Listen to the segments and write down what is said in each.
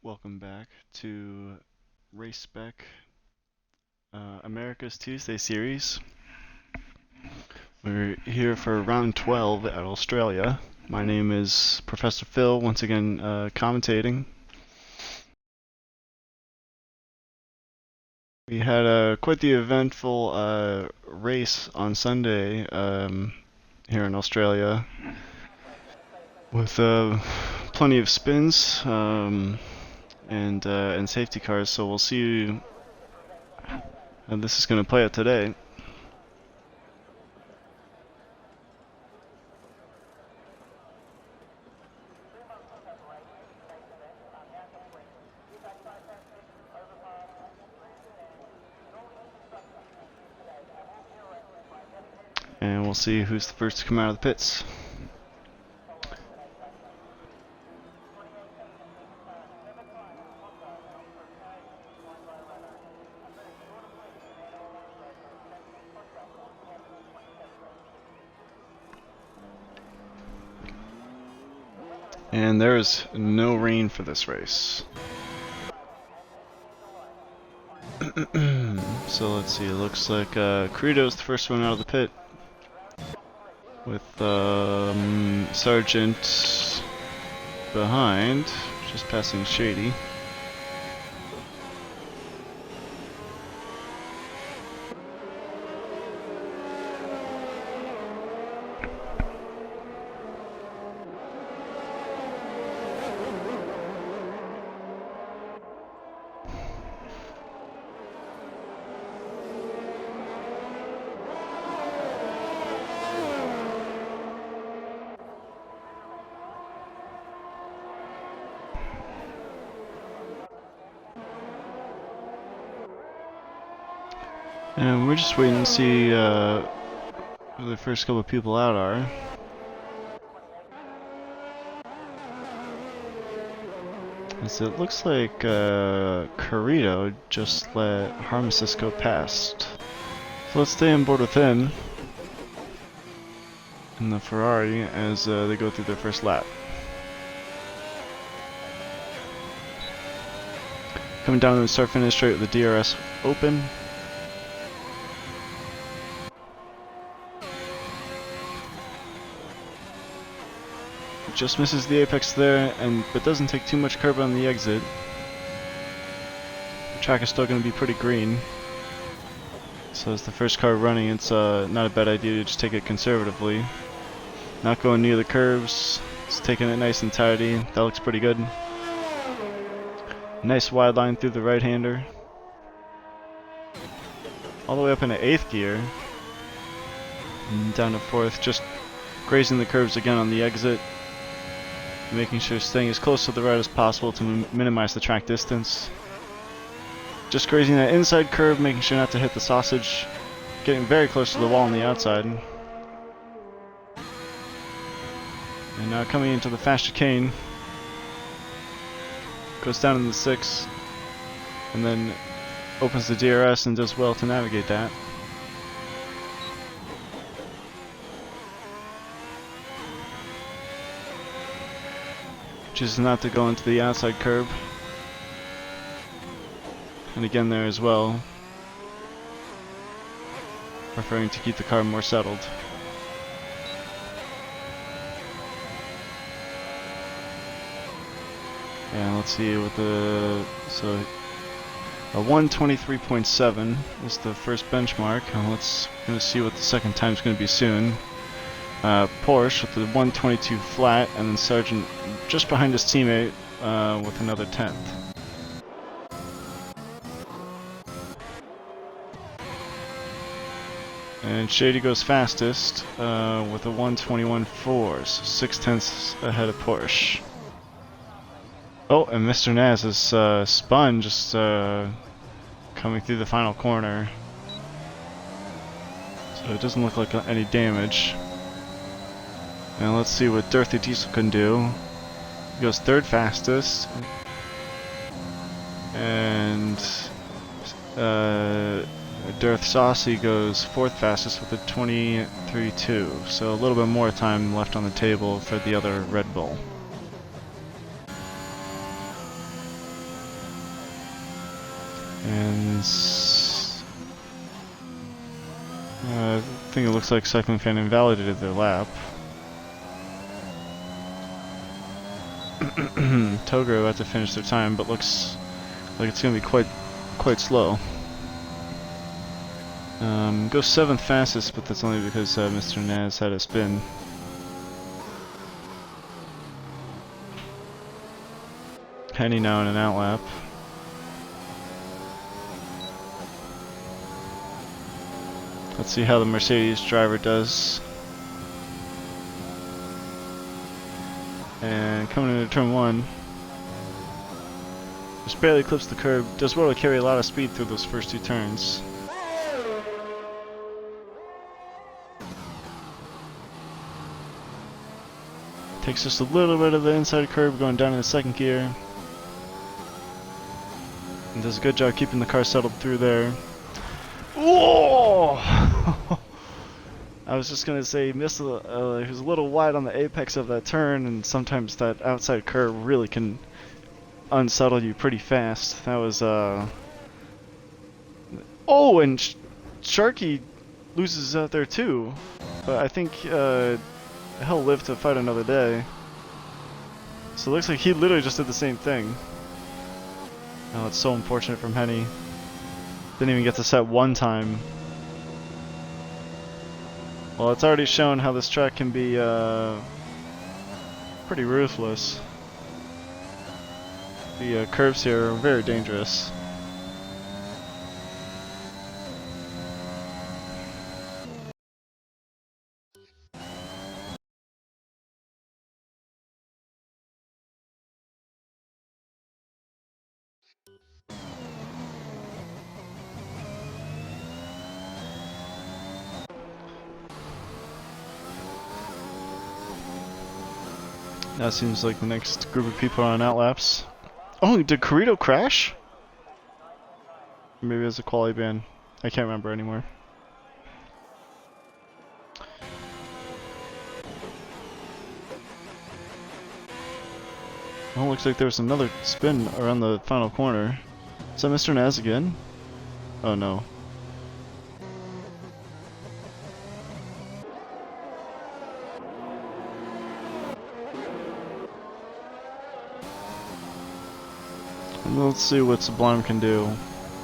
Welcome back to Race Spec America's Tuesday series. We're here for round 12 at Australia. My name is Professor Phil, once again commentating. We had quite the eventful race on Sunday here in Australia with plenty of spins and safety cars, so we'll see how this is going to play out today. And we'll see who's the first to come out of the pits. And there is no rain for this race. So let's see, it looks like Credo's the first one out of the pit, with Sargent behind, just passing Shady. And we're just waiting to see who the first couple of people out are. As it looks like Carrito just let Harmesis go past. So let's stay on board with him in the Ferrari as they go through their first lap. Coming down to the start finish straight with the DRS open. Just misses the apex there, but doesn't take too much curb on the exit. The track is still going to be pretty green. So as the first car running, it's not a bad idea to just take it conservatively. Not going near the curves, just taking it nice and tidy. That looks pretty good. Nice wide line through the right-hander. All the way up into 8th gear. And down to 4th, just grazing the curves again on the exit. Making sure staying as close to the right as possible to minimize the track distance. Just grazing that inside curve, making sure not to hit the sausage. Getting very close to the wall on the outside. And now coming into the fast chicane. Goes down in the 6th. And then opens the DRS and does well to navigate that. Chooses not to go into the outside curb. And again there as well, preferring to keep the car more settled. And let's see what so a 1:23.7 is the first benchmark, and let's gonna see what the second time is gonna be soon. Porsche with the 1:22 flat, and then Sargent just behind his teammate with another 10th. And Shady goes fastest with a 1:21.4, so 6/10 ahead of Porsche. Oh, and Mr. Naz is spun just coming through the final corner. So it doesn't look like any damage. And let's see what Dirty Diesel can do. He goes 3rd fastest. And Dirth Saucy goes 4th fastest with a 23.2. So a little bit more time left on the table for the other Red Bull. And I think it looks like Cycling Fan invalidated their lap. Toguro about to finish their time, but looks like it's going to be quite slow. Goes 7th fastest, but that's only because Mr. Naz had a spin. Henny now in an out lap. Let's see how the Mercedes driver does. And coming into turn 1, just barely clips the curb. Does well to carry a lot of speed through those first 2 turns. Takes just a little bit of the inside curb going down in the 2nd gear. And does a good job keeping the car settled through there. Whoa! I was just gonna say, he was a little wide on the apex of that turn, and sometimes that outside curve really can unsettle you pretty fast. That was oh, and Sharky loses out there too, but I think he'll live to fight another day. So it looks like he literally just did the same thing. Oh, it's so unfortunate from Henny. Didn't even get to set one time. Well, it's already shown how this track can be pretty ruthless. The curves here are very dangerous. That seems like the next group of people are on outlaps. Oh, did Corrido crash? Maybe it was a quali ban. I can't remember anymore. Oh, looks like there's another spin around the final corner. Is that Mr. Naz again? Oh no. Let's see what Sublime can do.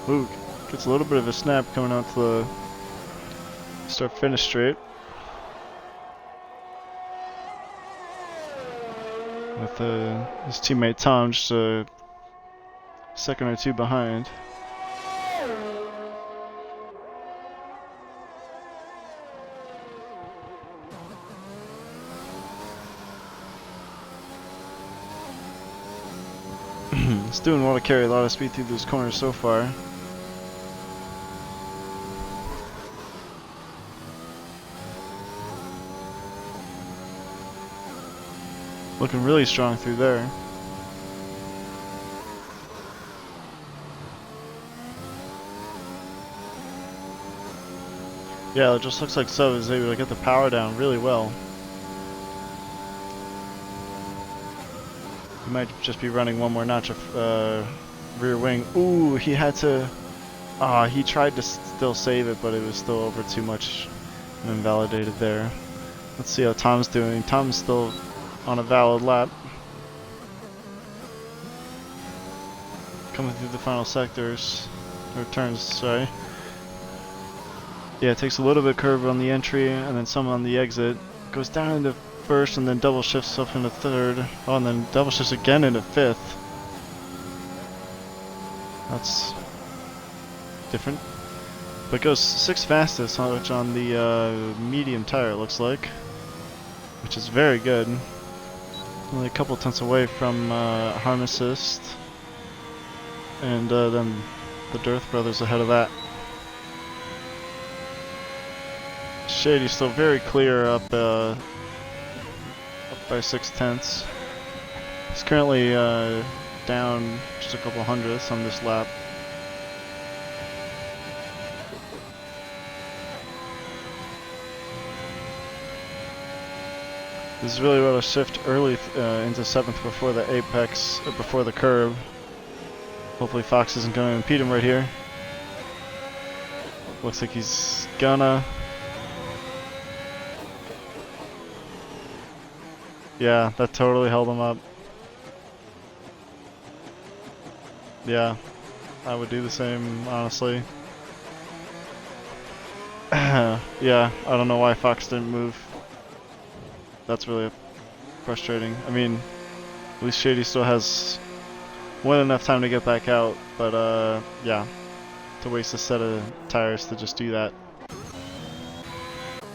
Ooh, gets a little bit of a snap coming out to the start-finish straight. With his teammate Tom just a second or two behind. It's doing well to carry a lot of speed through those corners so far. Looking really strong through there. Yeah, it just looks like Sub is able to get the power down really well. He might just be running one more notch of rear wing. Ooh, he had to... he tried to still save it, but it was still over too much and invalidated there. Let's see how Tom's doing. Tom's still on a valid lap. Coming through the final sectors, or turns, sorry. Yeah, it takes a little bit of curve on the entry and then some on the exit. Goes down into first and then double shifts up into third. Oh, and then double shifts again into fifth. That's different. But goes 6th fastest, which on the medium tire it looks like, which is very good. Only a couple tenths away from Harm Assist, and then the Dearth Brothers ahead of that. Shady's still very clear up by 6 tenths. He's currently down just a couple hundredths on this lap. This is really well to shift early into 7th before the apex, or before the curve. Hopefully Fox isn't going to impede him right here. Looks like he's gonna. Yeah, that totally held him up. Yeah, I would do the same, honestly. Yeah, I don't know why Fox didn't move. That's really frustrating. I mean, at least Shady still has more than enough time to get back out, but yeah, to waste a set of tires to just do that.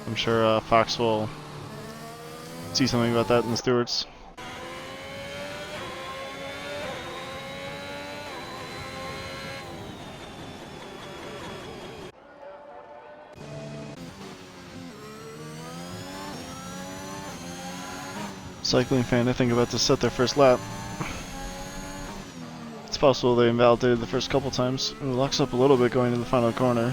I'm sure Fox will see something about that in the stewards. Cycling fan, I think, about to set their first lap. It's possible they invalidated the first couple times. It locks up a little bit going to the final corner.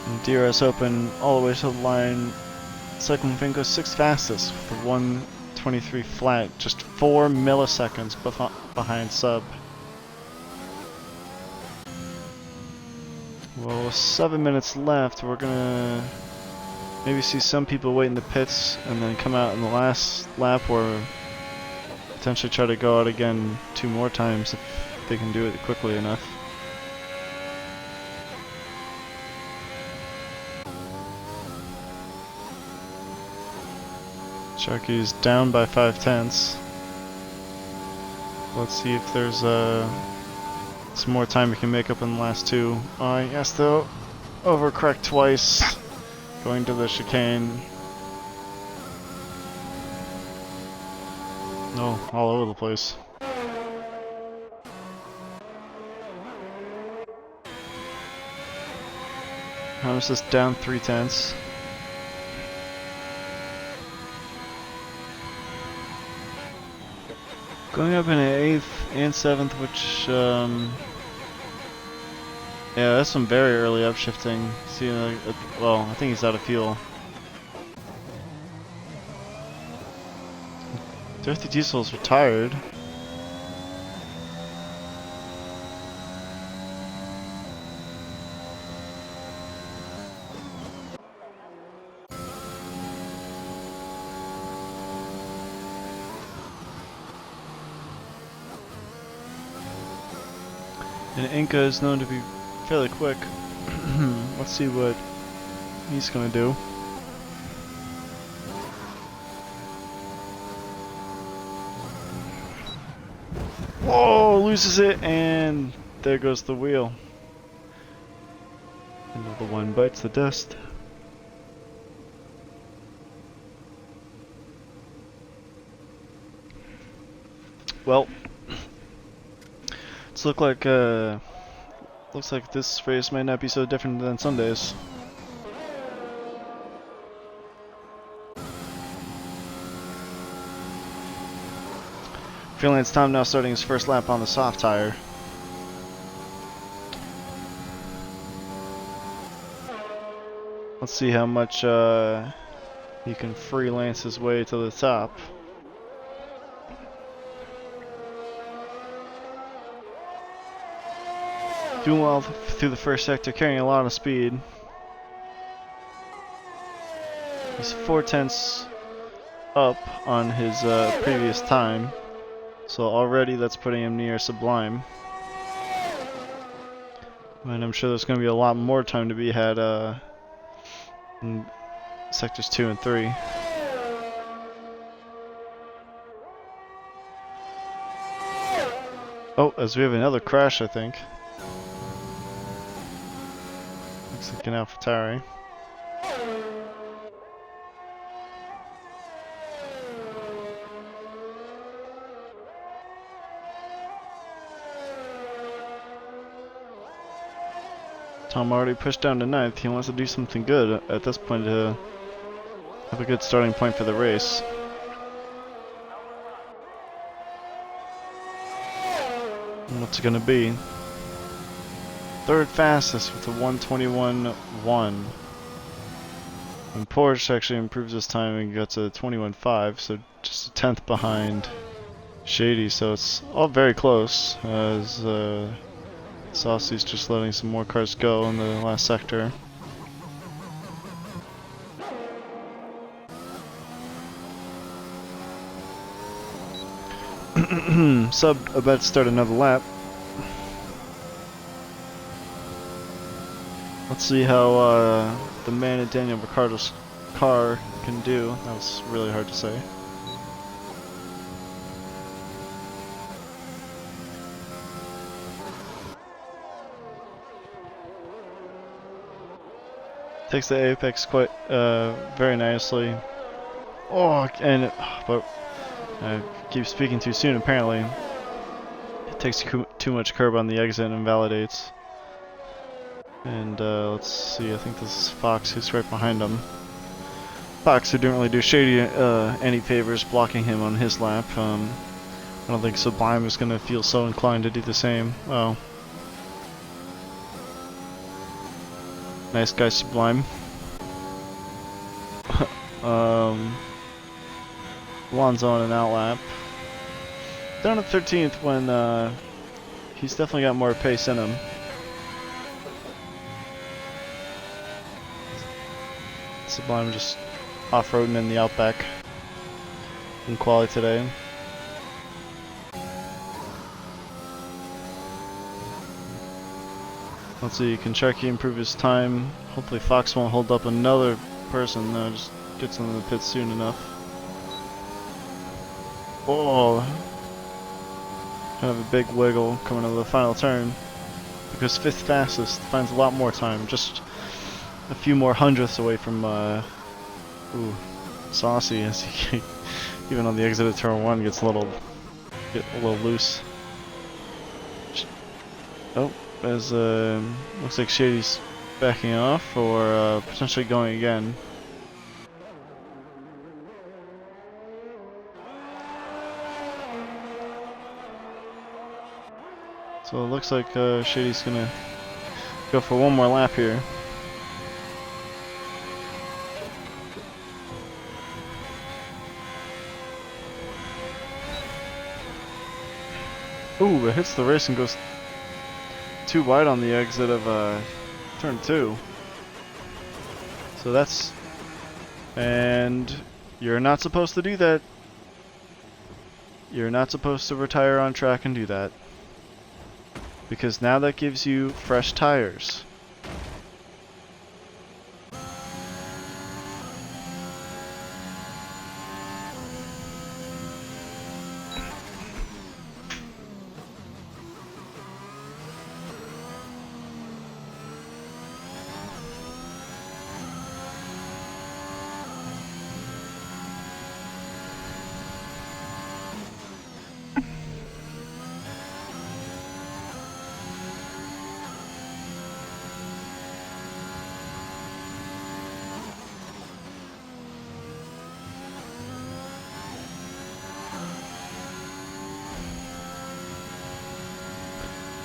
And DRS open all the way to the line. Cycling fan goes 6th fastest with a 1:23 flat, just 4 milliseconds behind sub. Well, with 7 minutes left, we're gonna maybe see some people wait in the pits and then come out in the last lap, or potentially try to go out again 2 more times if they can do it quickly enough. Sharky's down by 5/10. Let's see if there's some more time we can make up in the last 2. He has to overcorrect twice, going to the chicane. No, all over the place. How is this down 3/10? Going up in an 8th and 7th, which, yeah, that's some very early upshifting. See, well, I think he's out of fuel. Dirty Diesel's retired. And Inca is known to be fairly quick. Let's see what he's gonna do. Whoa, loses it, and there goes the wheel. Another one bites the dust. Well, it's looks like this race might not be so different than Sundays. Feeling it's time now, starting his first lap on the soft tire. Let's see how much he can freelance his way to the top. Doing well through the first sector, carrying a lot of speed. He's 4/10 up on his previous time, so already that's putting him near Sublime. And I'm sure there's going to be a lot more time to be had in sectors 2 and 3. Oh, as we have another crash, I think. Looks like an AlphaTauri. Tom already pushed down to 9th. He wants to do something good at this point to have a good starting point for the race. And what's it gonna be? 3rd fastest with a 1:21.1. And Porsche actually improves his time and gets a 21.5, so just a tenth behind Shady, so it's all very close as Saucy's just letting some more cars go in the last sector. Sub about to start another lap. Let's see how the man in Daniel Ricciardo's car can do. That was really hard to say. Takes the apex quite very nicely. Oh, and but I keep speaking too soon. Apparently, it takes too much curb on the exit and invalidates. And let's see. I think this is Fox who's right behind him. Fox, who didn't really do Shady any favors, blocking him on his lap. I don't think Sublime is going to feel so inclined to do the same. Oh. Nice guy, Sublime. Alonso on an outlap. Down at 13th when he's definitely got more pace in him. Sublime just off-roading in the Outback in quali today. Let's see, can Sharky improve his time? Hopefully Fox won't hold up another person, just gets into the pit soon enough. Oh, kind of a big wiggle coming into the final turn. Because 5th fastest finds a lot more time, just a few more hundredths away from Saucy, as he even on the exit of turn 1 gets a little loose. Oh, as looks like Shady's backing off or potentially going again. So it looks like Shady's gonna go for one more lap here. Ooh, it hits the race and goes too wide on the exit of turn 2. So that's... And you're not supposed to do that. You're not supposed to retire on track and do that. Because now that gives you fresh tires.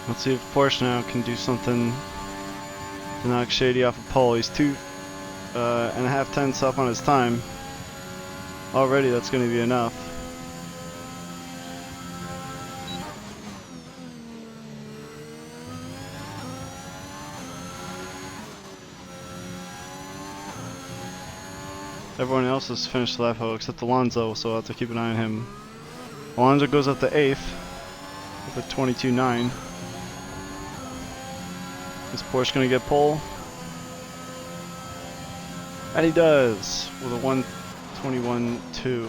Let's see if Porsche now can do something to knock Shady off a pole. He's 2.5 tenths up on his time. Already that's going to be enough. Everyone else has finished the lap except Alonso, so I'll have to keep an eye on him. Alonso goes up to 8th with a 22.9. Is Porsche going to get pole? And he does, with a 1:21.2.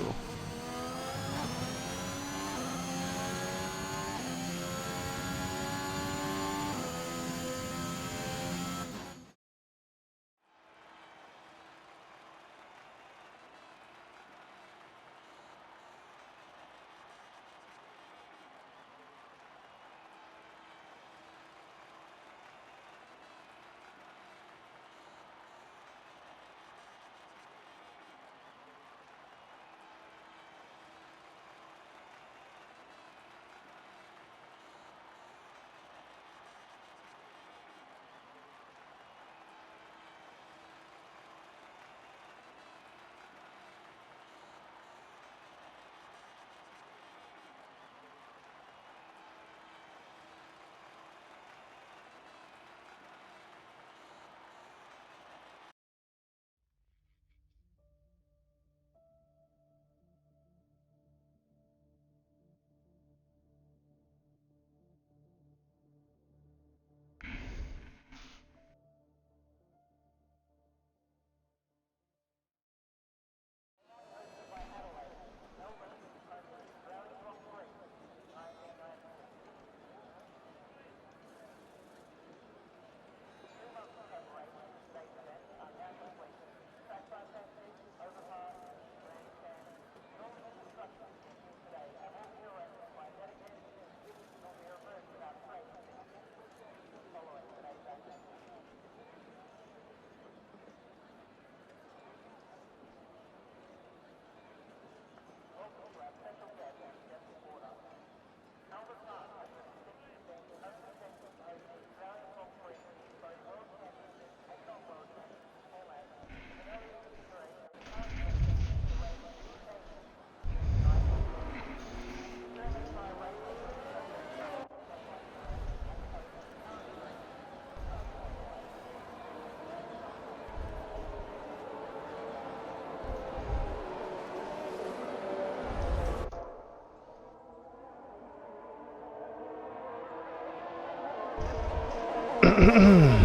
Alright,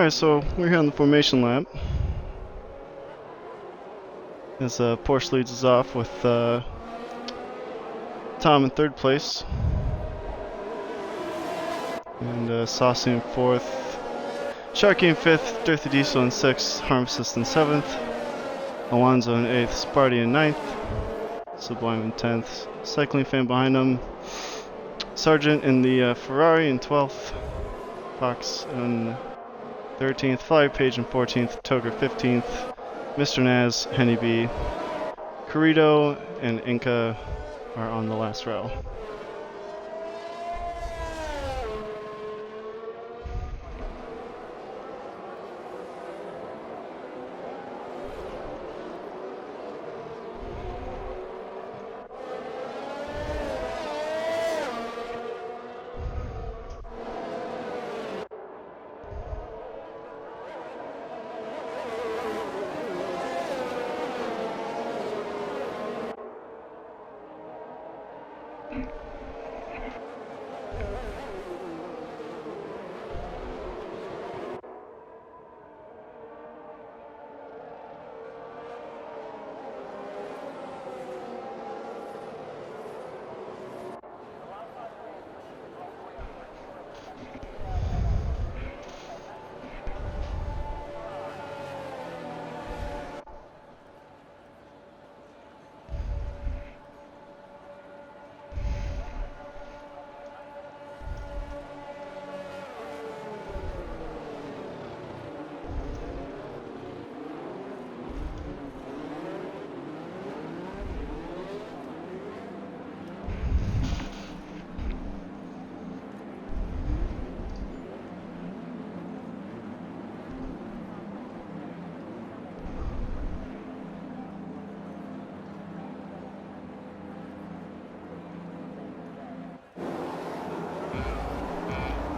so we're here on the formation lap. As Porsche leads us off with Tom in third place. And Saucy in fourth. Sharky in fifth. Dirty Diesel in sixth. Harmsist in seventh. Alonso in eighth. Sparty in ninth. Sublime in 10th. Cycling fan behind him. Sargent in the Ferrari in 12th. Fox in 13th. Flyer Page in 14th. Toger 15th. Mr. Naz, Henny B, Corrido, and Inca are on the last row.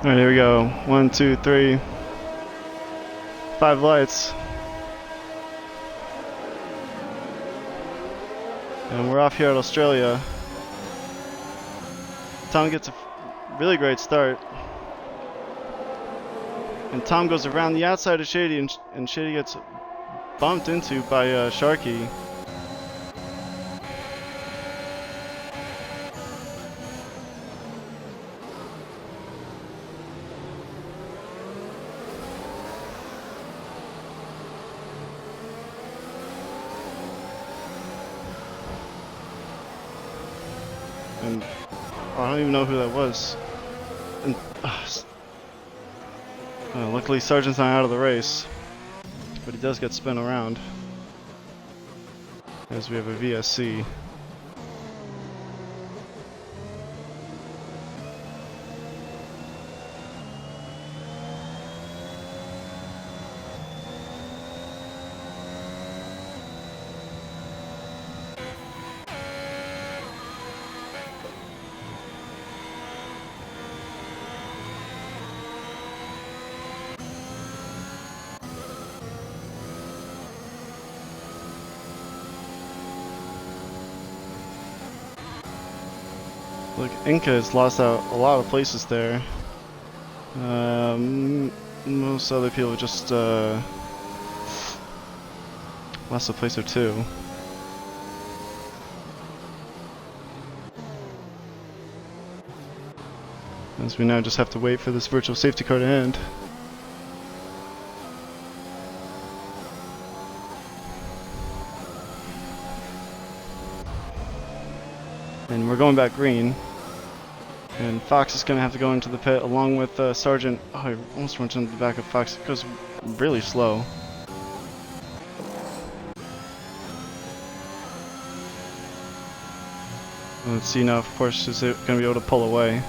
Alright, here we go. 1, 2, 3. 5 lights. And we're off here at Australia. Tom gets a really great start. And Tom goes around the outside of Shady, and Shady gets bumped into by Sharky. And I don't even know who that was. And luckily Sargent's not out of the race, but he does get spun around as we have a VSC. Look, Inca has lost out a lot of places there. Most other people just lost a place or two. As we now just have to wait for this virtual safety car to end. And we're going back green. And Fox is going to have to go into the pit along with Sargent. Oh, I almost went into the back of Fox. It goes really slow. Let's see now if Porsche is going to be able to pull away.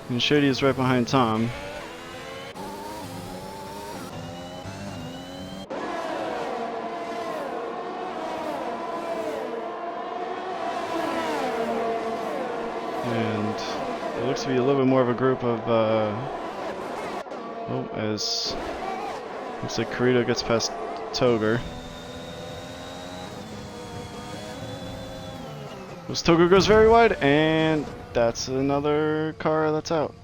And Shady is right behind Tom. And to be a little bit more of a group of, as looks like Carito gets past Toger. This Toger goes very wide, and that's another car that's out.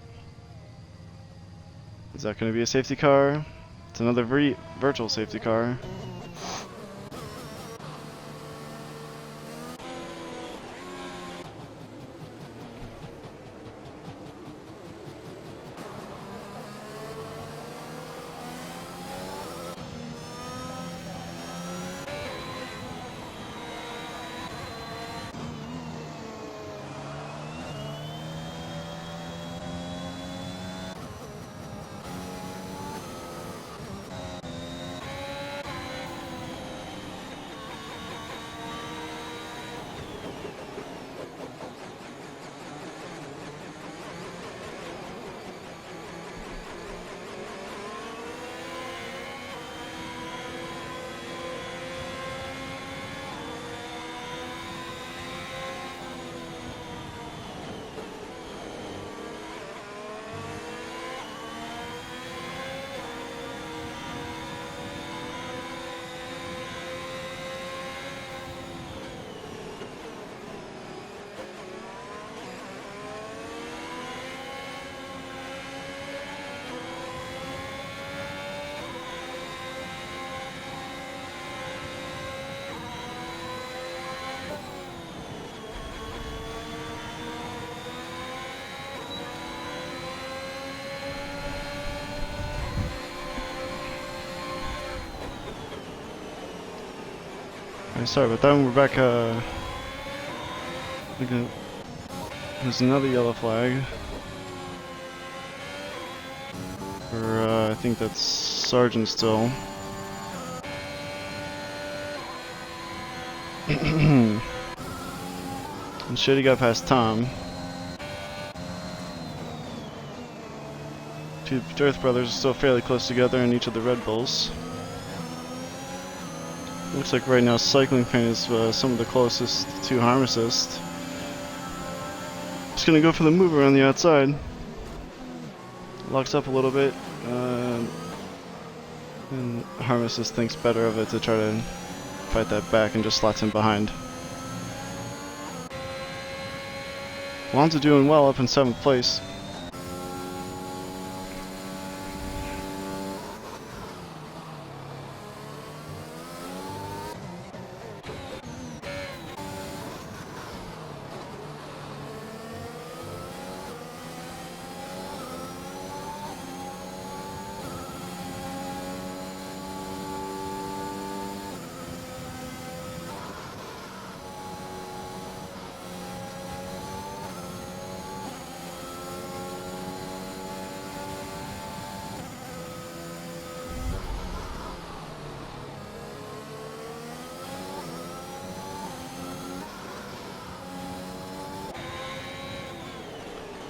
Is that going to be a safety car? It's another virtual safety car. Sorry about that. We're back. There's another yellow flag. For I think that's Sergeant still. And Shitty got past Tom. Two Earth brothers are still fairly close together in each of the Red Bulls. Looks like right now Cycling Fan is some of the closest to Harm Assist. Just gonna go for the mover on the outside. Locks up a little bit. And Harm Assist thinks better of it to try to fight that back and just slots him behind. Alonso doing well up in 7th place.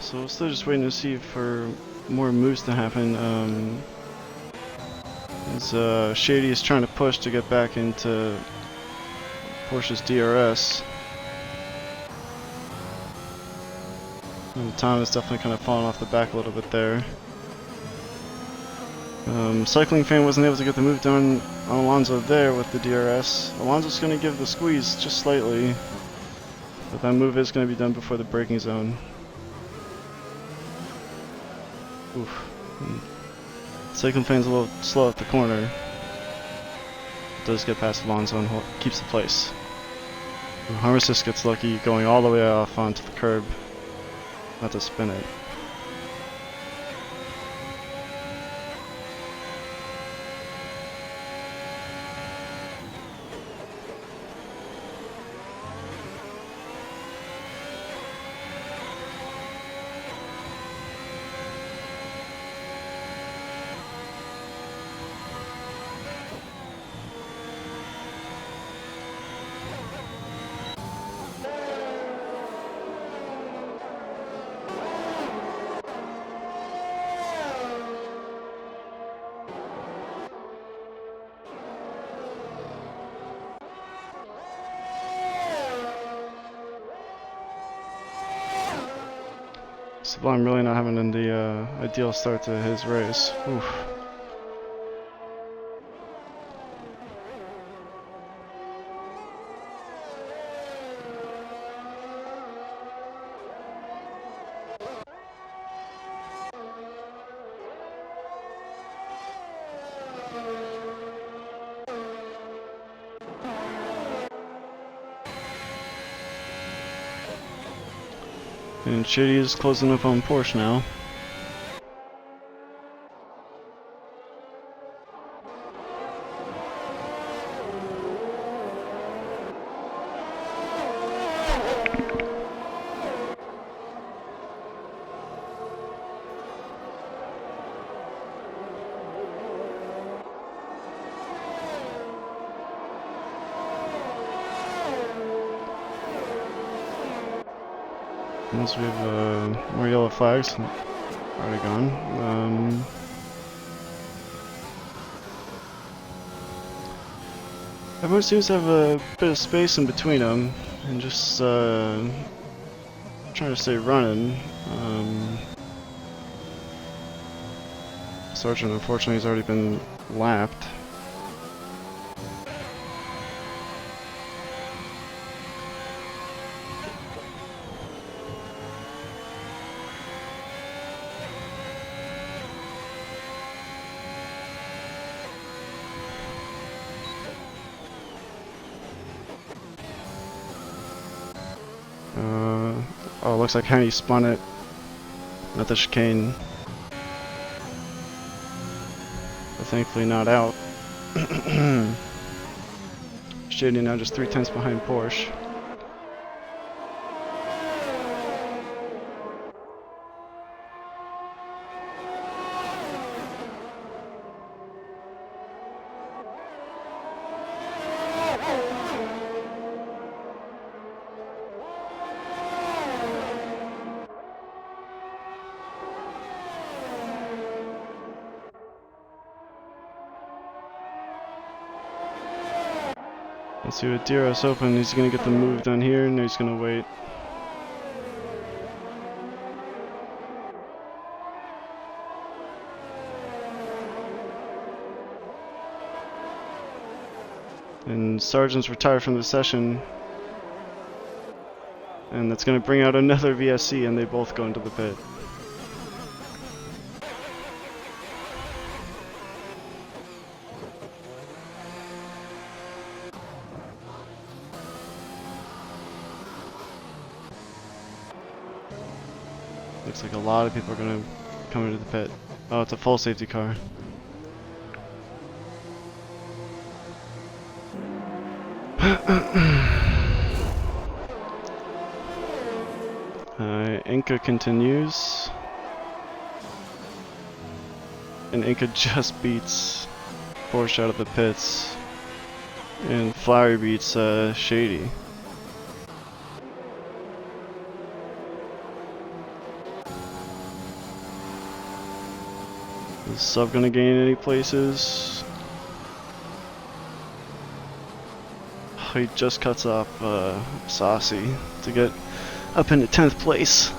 So we're still just waiting to see for more moves to happen. As Shady is trying to push to get back into Porsche's DRS. And Tom is definitely kind of falling off the back a little bit there. Cycling Fan wasn't able to get the move done on Alonso there with the DRS. Alonso's going to give the squeeze just slightly, but that move is going to be done before the braking zone. Oof. Cycling Fan's a little slow at the corner. Does get past Alonso and keeps the place. Harm Assist gets lucky going all the way off onto the curb. Not to spin it. Sublime really not having the ideal start to his race. Oof. And Shady is closing up on Porsche now. Once we have more yellow flags, already gone. Everyone seems to have a bit of space in between them, and just trying to stay running. Sargent, unfortunately, has already been lapped. Oh, looks like Henny spun it at the chicane. But thankfully not out. Shady now just 3/10 behind Porsche. Let's see what Diros open. He's gonna get the move done here, and he's gonna wait. And Sargent's retired from the session. And that's gonna bring out another VSC, and they both go into the pit. Looks like a lot of people are gonna come into the pit. Oh, it's a full safety car. Inca continues. And Inca just beats Porsche out of the pits. And Flowery beats Shady. Is Sub gonna gain any places? He just cuts off Saucy to get up into 10th place.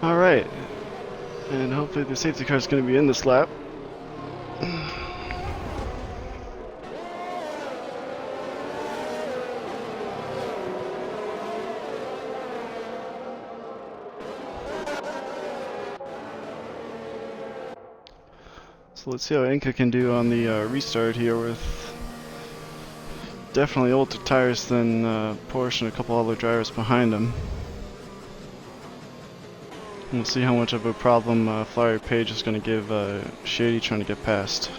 Alright, and hopefully the safety car is going to be in this lap. So let's see how Inca can do on the restart here with definitely older tires than Porsche and a couple other drivers behind him. We'll see how much of a problem Flyer Page is going to give Shady trying to get past.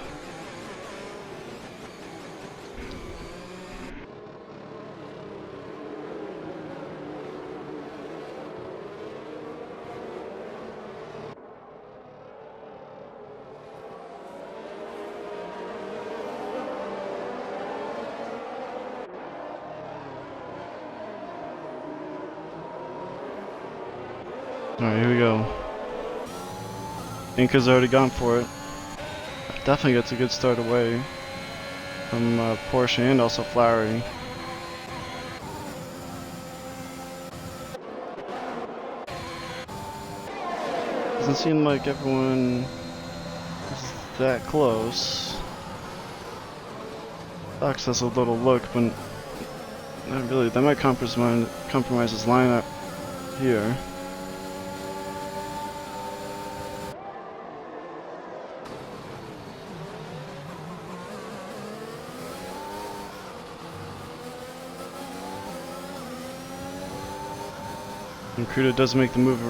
Alright, here we go. Inca's already gone for it. Definitely gets a good start away from Porsche and also Flowery. Doesn't seem like everyone is that close. Fox has a little look, but not really. That might compromise his lineup here. And Cruda does make the move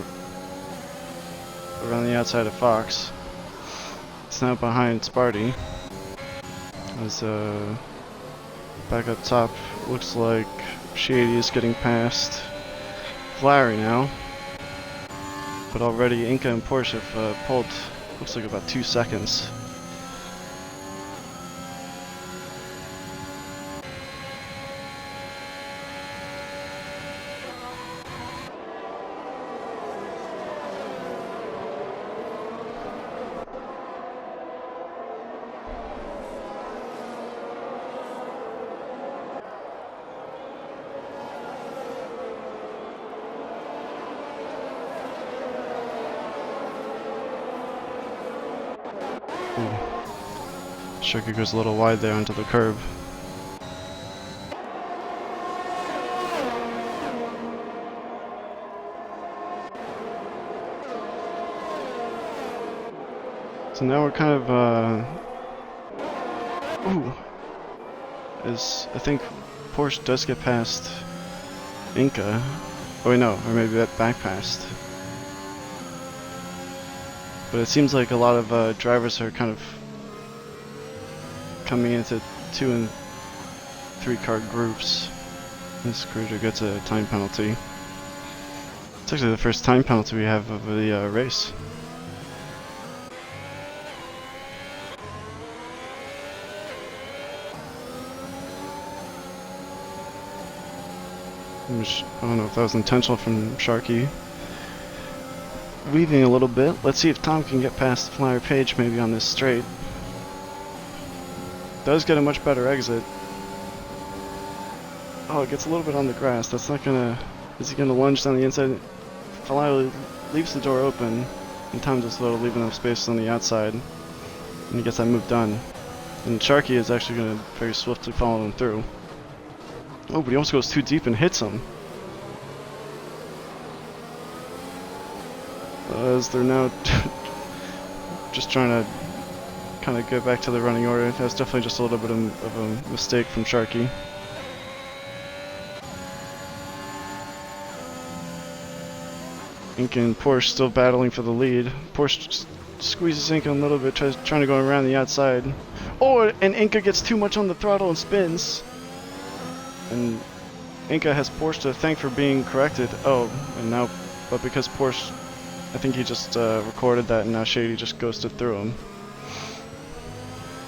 around the outside of Fox. It's now behind Sparty. As back up top, looks like Shady is getting past Flowery now. But already Inca and Porsche have pulled, looks like about 2 seconds. Sharky goes a little wide there onto the curb. So now we're kind of as I think Porsche does get past Inca. Oh wait, no, or maybe that back past. But it seems like a lot of drivers are kind of coming into 2 and 3 car groups. This cruiser gets a time penalty. It's actually the first time penalty we have of the race. I don't know if that was intentional from Sharky. Weaving a little bit. Let's see if Tom can get past Flyer Page maybe on this straight. Does get a much better exit. Oh, it gets a little bit on the grass. That's not gonna... Is he gonna lunge down the inside? Flyer leaves the door open, and Tom just sort of leaving enough space on the outside, and he gets that move done. And Sharky is actually gonna very swiftly follow him through. Oh, but he almost goes too deep and hits him. As they're now just trying to kind of get back to the running order. That was definitely just a little bit of a mistake from Sharky. Inca and Porsche still battling for the lead. Porsche squeezes Inca a little bit, trying to go around the outside. Oh, and Inca gets too much on the throttle and spins. And Inca has Porsche to thank for being corrected. Oh, and now, but because Porsche, I think he just recorded that, and now Shady just ghosted through him.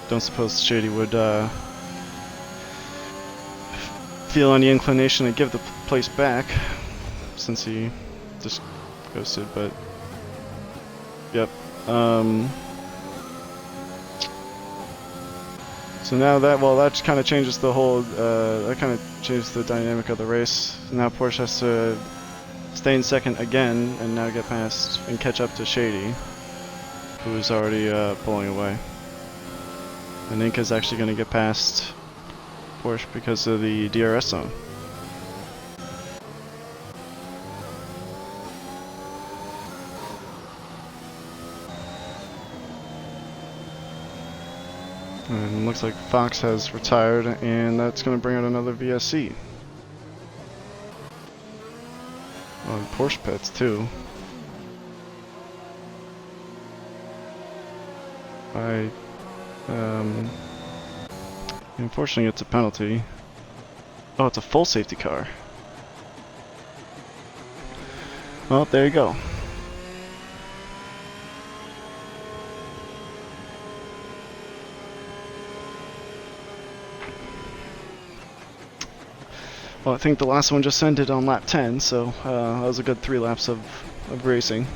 Don't suppose Shady would feel any inclination to give the place back, since he just ghosted, but yep. So now that, well, that kind of changes the whole, that kind of changes the dynamic of the race. Now Porsche has to stay in second again and now get past and catch up to Shady, who is already pulling away. And Inca's actually going to get past Porsche because of the DRS zone. And looks like Fox has retired, and that's going to bring out another VSC. Oh, Porsche pits too. Unfortunately, it's a penalty. Oh, it's a full safety car. Well, there you go. Well, I think the last one just ended on lap 10, so that was a good 3 laps of racing.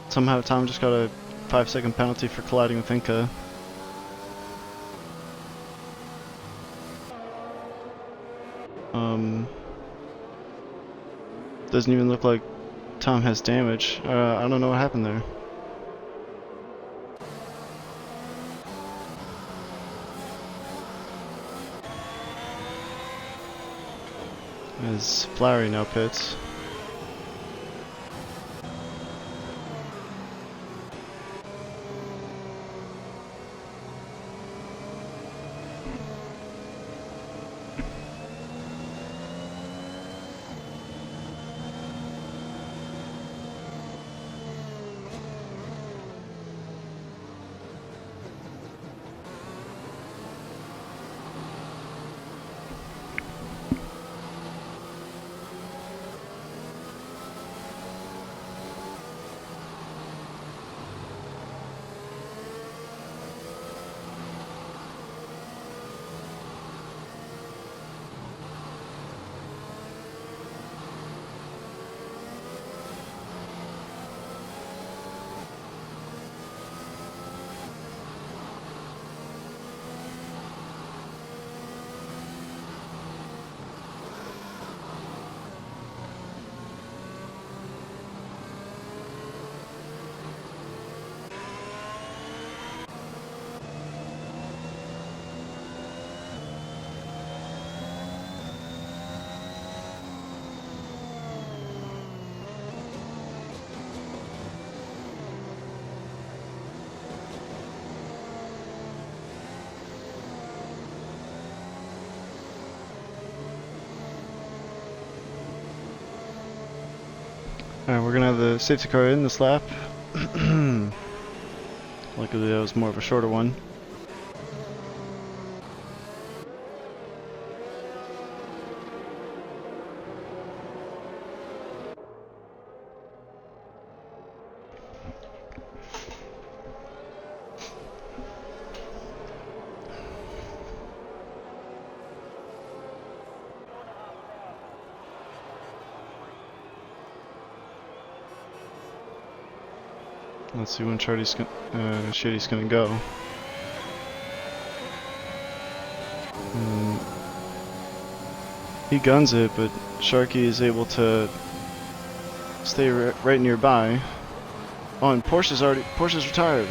Somehow Tom just got a 5-second penalty for colliding with Inca. Doesn't even look like Tom has damage. I don't know what happened there. As Flowery now pits. Alright, we're gonna have the safety car in this lap. Luckily that was more of a shorter one. Let's see when Shady's gonna go. He guns it, but Sharky is able to stay right nearby. Oh, and Porsche's retired.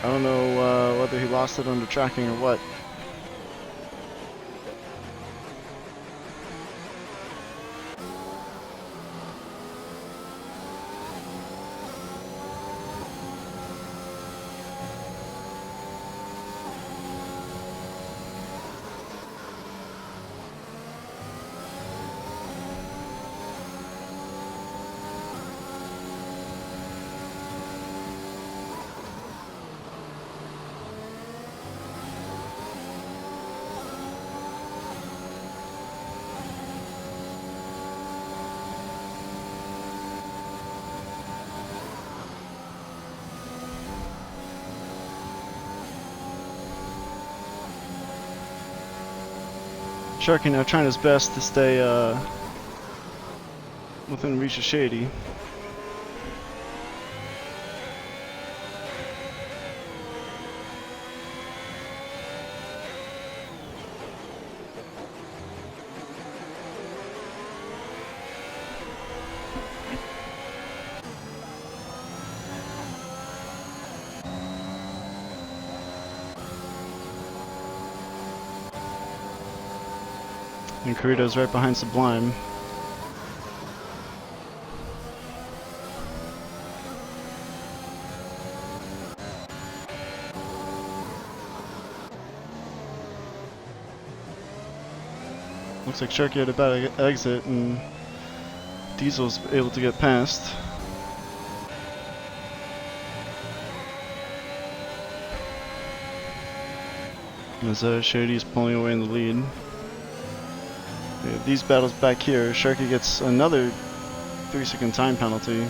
I don't know whether he lost it under tracking or what. Sharky now trying his best to stay within reach of Shady. And Corrido's right behind Sublime. Looks like Sharky had a bad exit and Diesel's able to get past. As Shady's pulling away in the lead. These battles back here, Sharky gets another 3-second time penalty.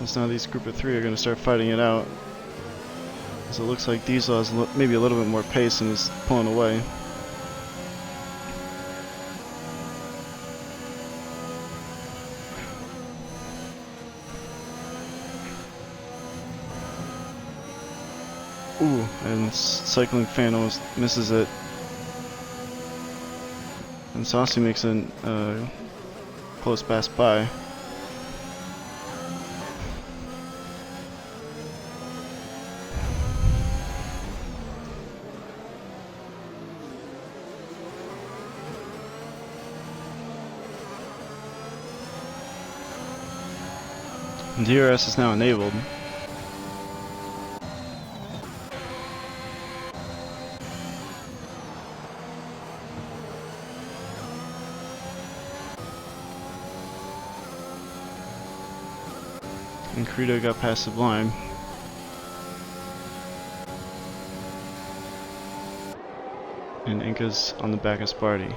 So now these group of 3 are going to start fighting it out. So it looks like Diesel has maybe a little bit more pace and is pulling away. Ooh, and Cycling Fan almost misses it. And Saucy makes a close pass by. And DRS is now enabled. And Corrido got past Sublime. And Inca's on the back of Sparty.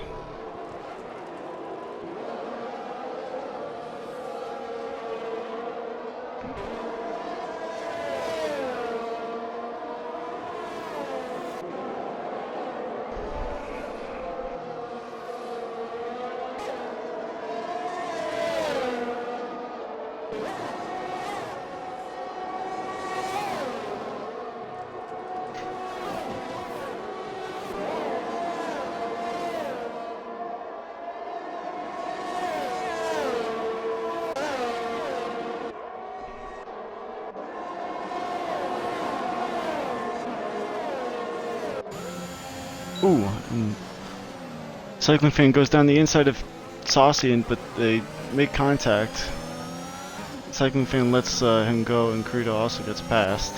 Ooh, Cycling Fan goes down the inside of Saucy, but they make contact. Cycling Fan lets him go, and Corrido also gets past.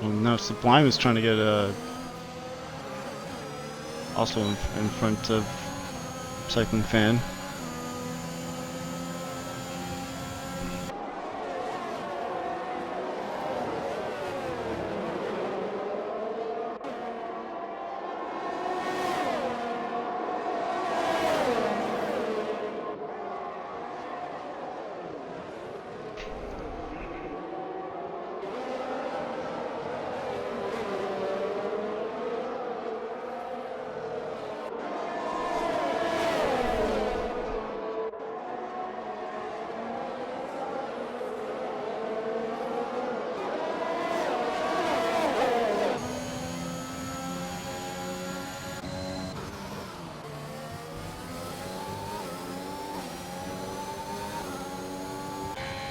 Well, now Sublime is trying to get also in front of Cycling Fan.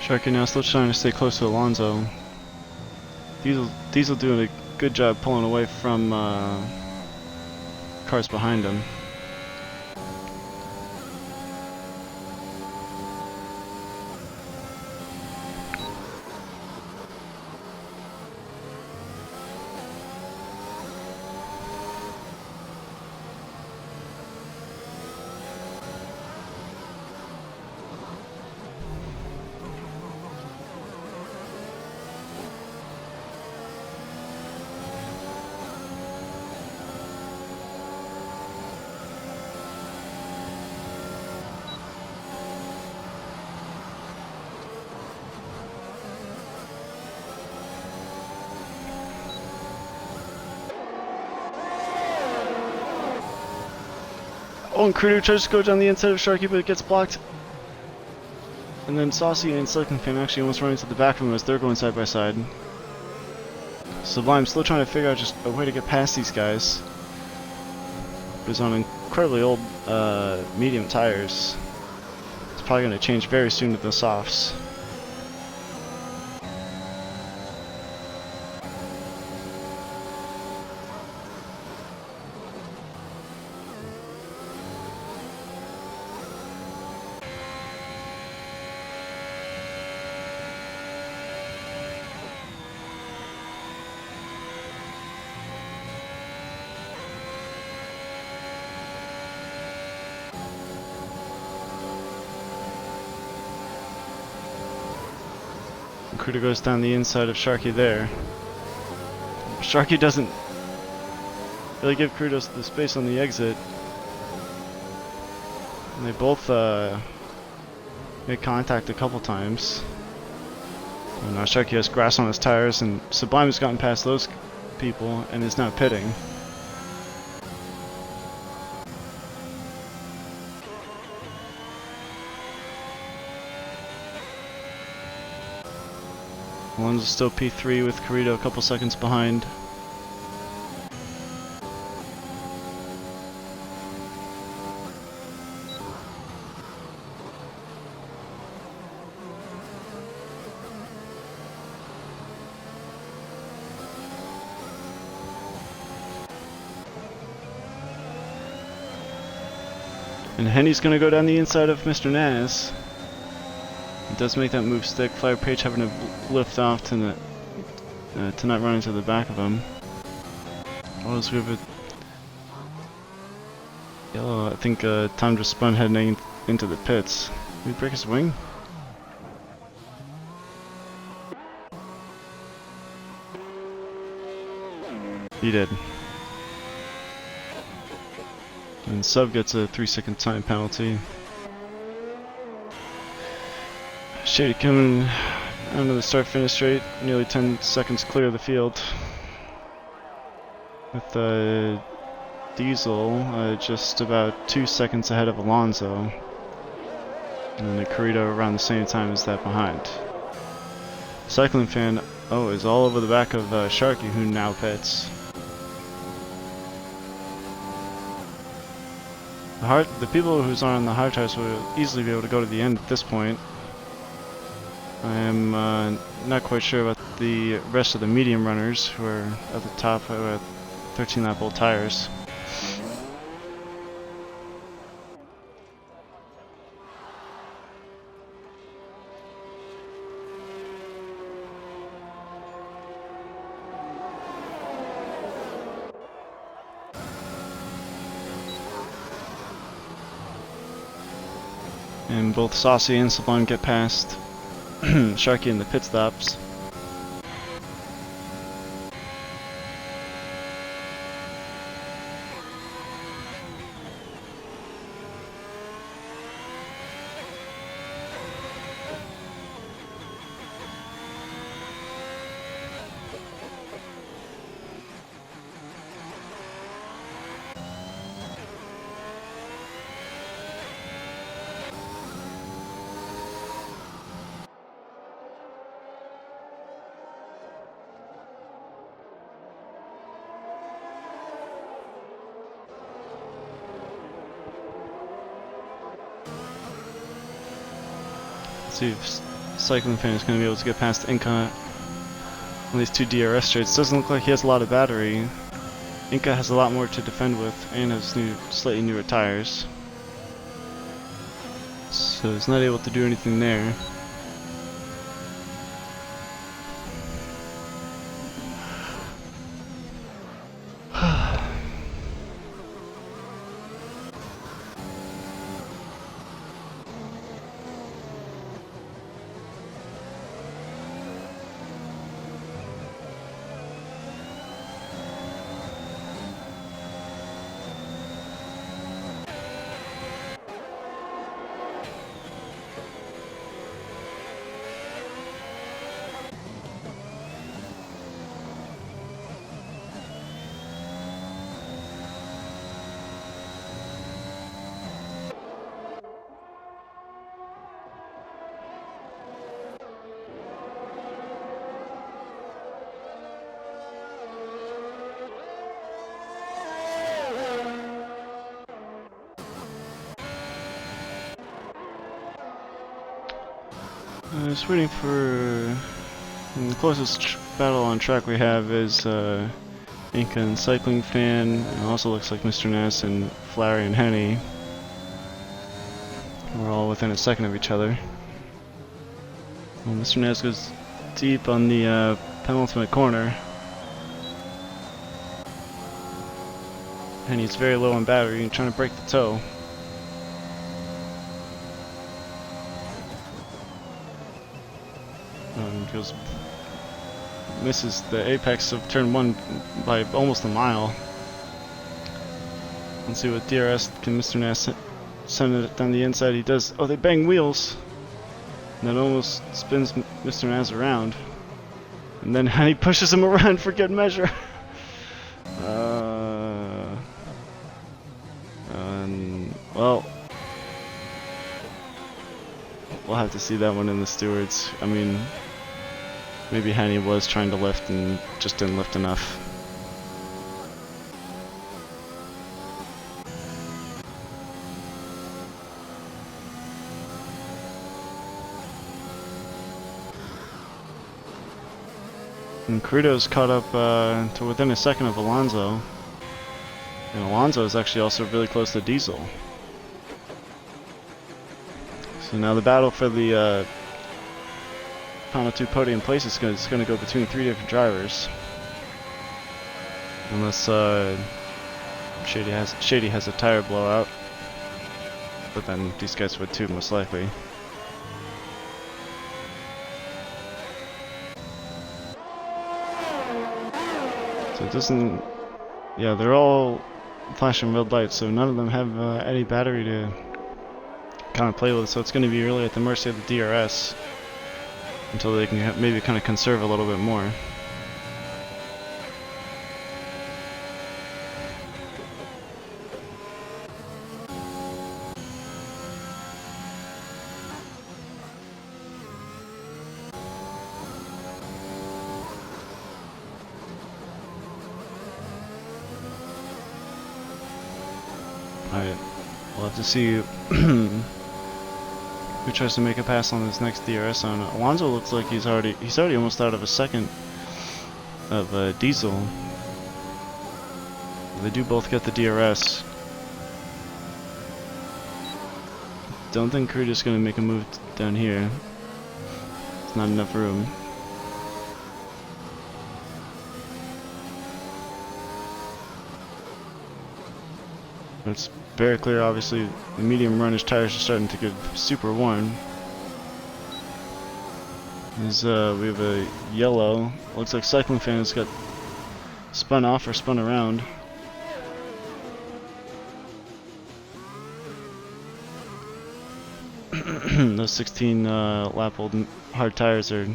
Sharky now still trying to stay close to Alonso. Diesel doing a good job pulling away from cars behind him. Oh, and Crudo tries to go down the inside of Sharky, but it gets blocked. And then Saucy and Silicon Fan actually almost run into the back of him as they're going side by side. Sublime still trying to figure out just a way to get past these guys. But he's on incredibly old medium tires. It's probably going to change very soon to the softs. Crudo goes down the inside of Sharky there. Sharky doesn't really give Crudo the space on the exit. And they both make contact a couple times. And now Sharky has grass on his tires, and Sublime has gotten past those people and is now pitting. Alonso's still P3 with Carrito a couple seconds behind. And Henny's gonna go down the inside of Mr. Naz. It does make that move stick. Fire Page having to lift off to not run into the back of him. Oh, let's move it. Yellow, I think Tom just spun heading into the pits. Did he break his wing? He did. And Sub gets a 3-second time penalty. Shady coming onto the start-finish straight, nearly 10 seconds clear of the field. With Diesel just about 2 seconds ahead of Alonso. And then the Carrito around the same time as that behind. Cycling Fan, is all over the back of Sharky, who now pits. The people who's on the hard tires will easily be able to go to the end at this point. I am not quite sure about the rest of the medium runners who are at the top with 13-lap old tires. And both Saucy and Sublime get past Sharky in the pit stops. See if Cycling Fan is going to be able to get past Inca on these two DRS straights. Doesn't look like he has a lot of battery. Inca has a lot more to defend with and has slightly newer tires. So he's not able to do anything there. Just waiting for the closest battle on track we have is Inca and Cycling Fan. It also looks like Mr. Ness and Flary and Henny. We're all within a second of each other. Well, Mr. Ness goes deep on the penultimate corner. Henny's very low on battery and trying to break the toe. Goes misses the apex of turn 1 by almost a mile. Let's see what DRS can Mr. Ness send it down the inside. He does. Oh, they bang wheels. And that almost spins Mr. Ness around. And then he pushes him around for good measure. Well, we'll have to see that one in the stewards. I mean, maybe Henny was trying to lift and just didn't lift enough. And Carito's caught up to within a second of Alonso. And Alonso is actually also really close to Diesel. So now the battle for the final 2 podium places is going to go between 3 different drivers. Unless Shady has a tire blowout. But then these guys would too, most likely. So it doesn't... Yeah, they're all flashing red lights, so none of them have any battery to kind of play with, so it's going to be really at the mercy of the DRS until they can maybe kind of conserve a little bit more. Alright, we'll have to see who tries to make a pass on this next DRS zone. Alonso looks like he's already almost out of a second of Diesel. They do both get the DRS. Don't think Carito's gonna make a move down here. There's not enough room. But it's very clear, obviously, the medium runner's tires are starting to get super worn. We have a yellow. Looks like Cycling Fan has got spun off or spun around. Those 16 lap old hard tires are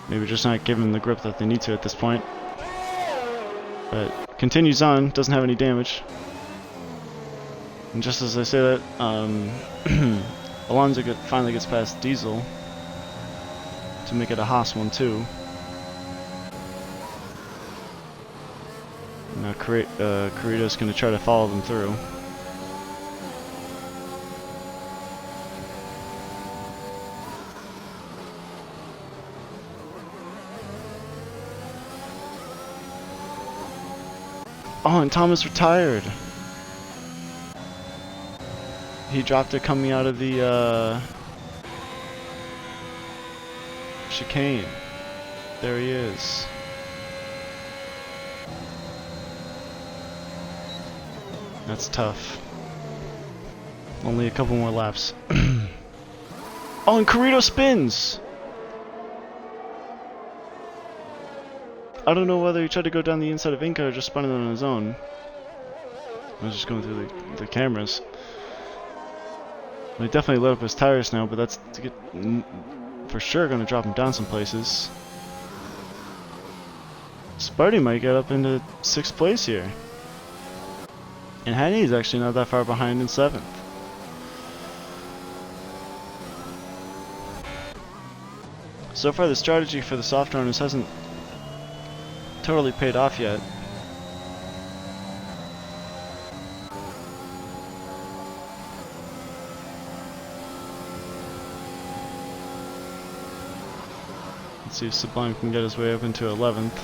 maybe just not giving the grip that they need to at this point. But continues on, doesn't have any damage. And just as I say that, Alonso finally gets past Diesel to make it a Haas 1-2. Now Carito's going to try to follow them through. Oh, and Thomas retired. He dropped it coming out of the chicane. There he is. That's tough. Only a couple more laps. Oh, and Carrito spins! I don't know whether he tried to go down the inside of Inca or just spun it on his own. I was just going through the cameras. Well, he definitely lit up his tires now, but that's to get, for sure going to drop him down some places. Sparty might get up into 6th place here. And Henny's actually not that far behind in 7th. So far the strategy for the soft runners hasn't totally paid off yet. Let's see if Sublime can get his way up into 11th.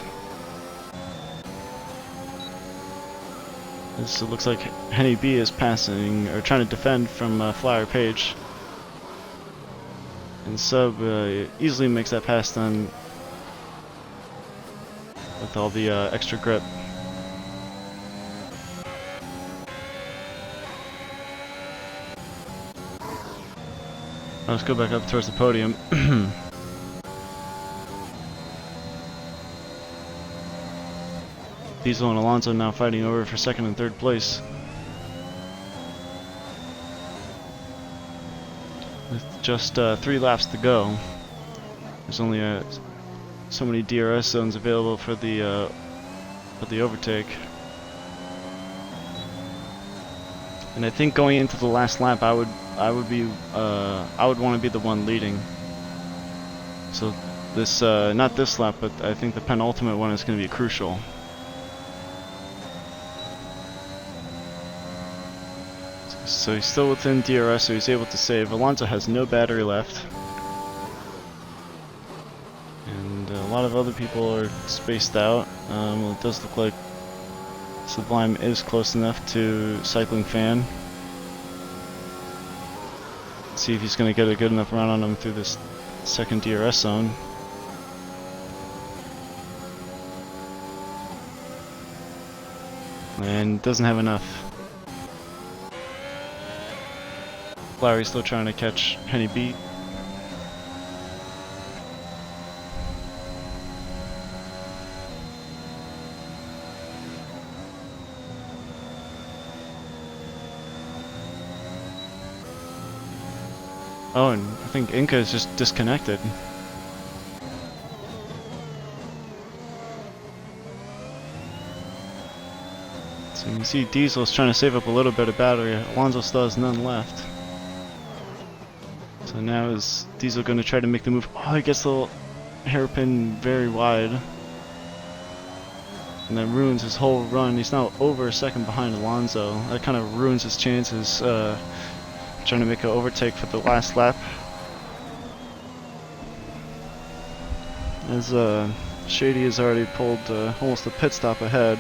This looks like Henny B is passing, or trying to defend from Flyer Page. And Sub easily makes that pass done with all the extra grip. Let's go back up towards the podium. Diesel and Alonso now fighting over for 2nd and 3rd place. With just 3 laps to go. There's only so many DRS zones available for the overtake. And I think going into the last lap, I would want to be the one leading. So this not this lap, but I think the penultimate one is going to be crucial. So he's still within DRS, so he's able to save. Alonso has no battery left. And a lot of other people are spaced out. Well, it does look like Sublime is close enough to Cycling Fan. Let's see if he's going to get a good enough run on him through this 2nd DRS zone. And doesn't have enough. Larry's still trying to catch Henny B. Oh, and I think Inca is just disconnected. So you can see Diesel's trying to save up a little bit of battery. Alonso still has none left. So now is Diesel going to try to make the move? Oh, he gets the little hairpin very wide. And that ruins his whole run. He's now over a second behind Alonso. That kind of ruins his chances trying to make an overtake for the last lap. As Shady has already pulled almost a pit stop ahead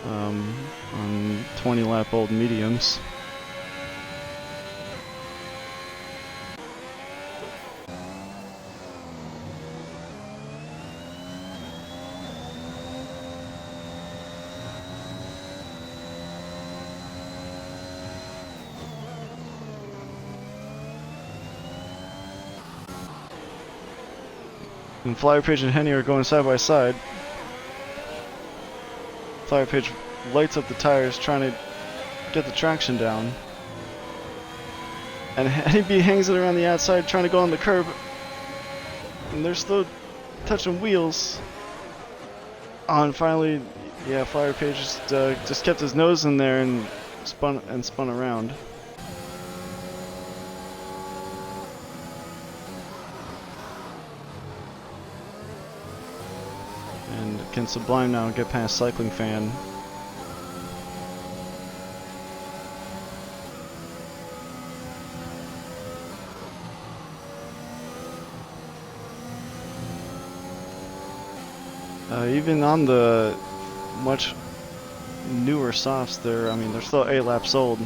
on 20 lap old mediums. And Flyer Page and Henny are going side by side. Flyer Page lights up the tires, trying to get the traction down. And Henny B hangs it around the outside, trying to go on the curb. And they're still touching wheels. Oh, and finally, yeah, Flyer Page just kept his nose in there and spun around. Can Sublime now get past Cycling Fan? Even on the much newer softs, they're still 8 laps old.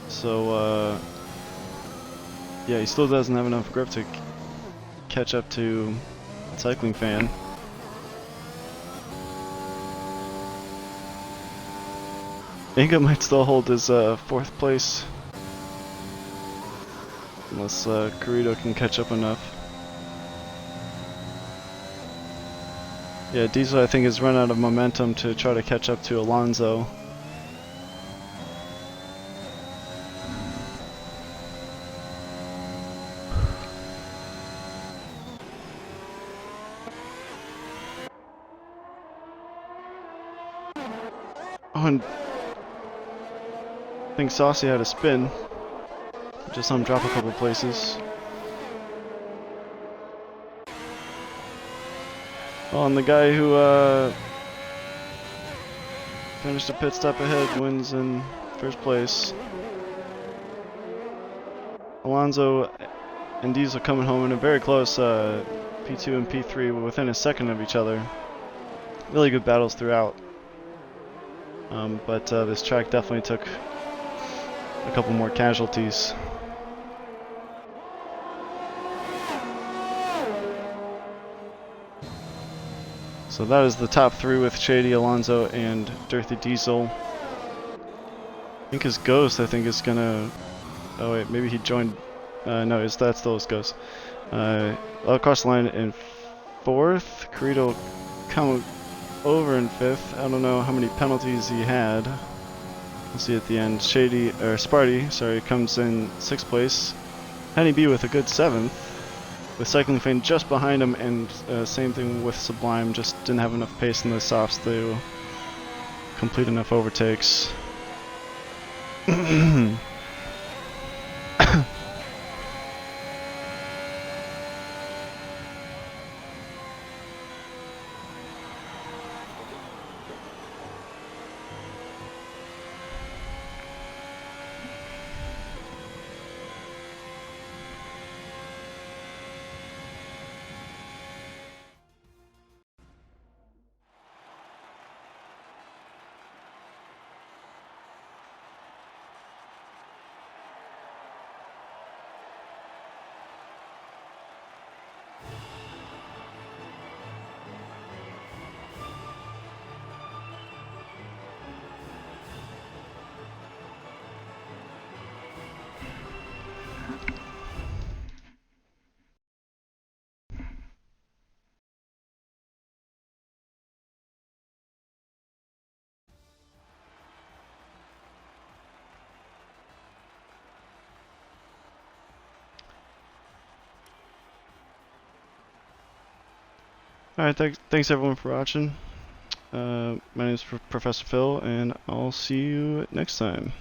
So, yeah, he still doesn't have enough grip to catch up to Cycling Fan. Inga might still hold his 4th place. Unless Carrito can catch up enough. Yeah, Diesel I think has run out of momentum to try to catch up to Alonso. Oh, and I think Saucy had a spin. Just saw him drop a couple places. Oh, and the guy who finished a pit stop ahead wins in 1st place. Alonso and Diesel coming home in a very close P2 and P3 within a second of each other. Really good battles throughout. But this track definitely took a couple more casualties. So that is the top 3 with Shady, Alonso, and Dirty Diesel. I think his Ghost, is gonna... Oh wait, maybe he joined... no, that's still his Ghost. Across the line in 4th. Carrito come over in 5th. I don't know how many penalties he had. We'll see at the end. Sparty, comes in 6th place. Henny B with a good 7th. With Cycling Fan just behind him, and same thing with Sublime, just didn't have enough pace in the softs to complete enough overtakes. Alright, thanks everyone for watching. My name is Professor Phil, and I'll see you next time.